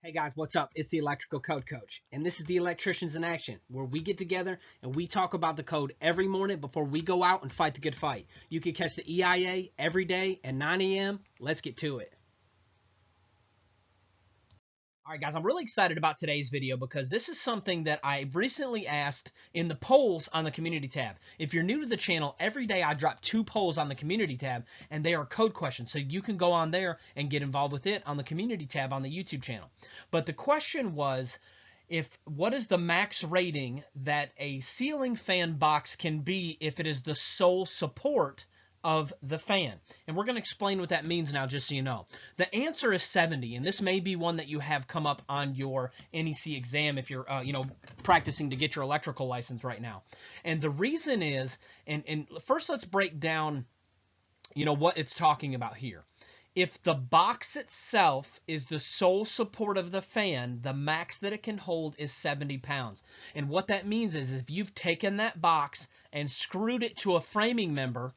Hey guys, what's up? It's the Electrical Code Coach, and this is the Electricians in Action, where we get together and we talk about the code every morning before we go out and fight the good fight. You can catch the EIA every day at 9 a.m. Let's get to it. All right, guys, I'm really excited about today's video because this is something that I recently asked in the polls on the community tab. If you're new to the channel, every day I drop 2 polls on the community tab, and they are code questions. So you can go on there and get involved with it on the community tab on the YouTube channel. But the question was, what is the max rating that a ceiling fan box can be if it is the sole support of the fan? And we're going to explain what that means now, just so you know. The answer is 70, and this may be one that you have come up on your NEC exam if you're practicing to get your electrical license right now. And the reason is, and first let's break down what it's talking about here. If the box itself is the sole support of the fan, the max that it can hold is 70 pounds. And what that means is if you've taken that box and screwed it to a framing member,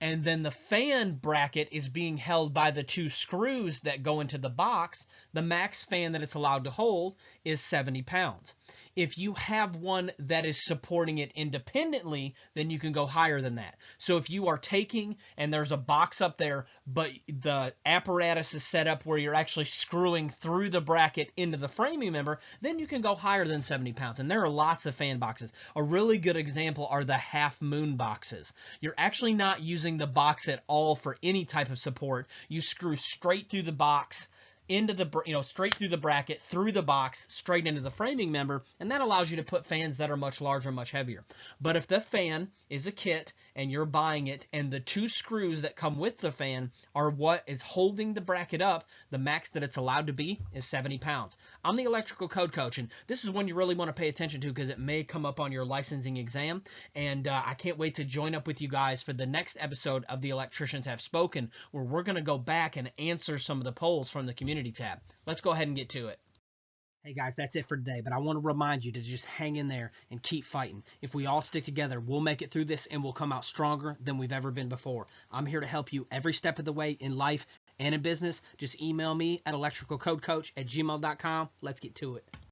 and then the fan bracket is being held by the 2 screws that go into the box, the max fan that it's allowed to hold is 70 pounds. If you have one that is supporting it independently, then you can go higher than that. So if you are taking and there's a box up there, but the apparatus is set up where you're actually screwing through the bracket into the framing member, then you can go higher than 70 pounds. And there are lots of fan boxes. A really good example are the half moon boxes. You're actually not using the box at all for any type of support. You screw straight through the box into the straight through the bracket, through the box, straight into the framing member, and that allows you to put fans that are much larger, much heavier. But if the fan is a kit and you're buying it and the 2 screws that come with the fan are what is holding the bracket up, the max that it's allowed to be is 70 pounds. I'm the Electrical Code Coach, and this is one you really want to pay attention to because it may come up on your licensing exam, and I can't wait to join up with you guys for the next episode of the Electricians Have Spoken, where we're going to go back and answer some of the polls from the community tab. Let's go ahead and get to it. Hey guys, that's it for today, but I want to remind you to just hang in there and keep fighting. If we all stick together, we'll make it through this and we'll come out stronger than we've ever been before. I'm here to help you every step of the way in life and in business. Just email me at electricalcodecoach@gmail.com. Let's get to it.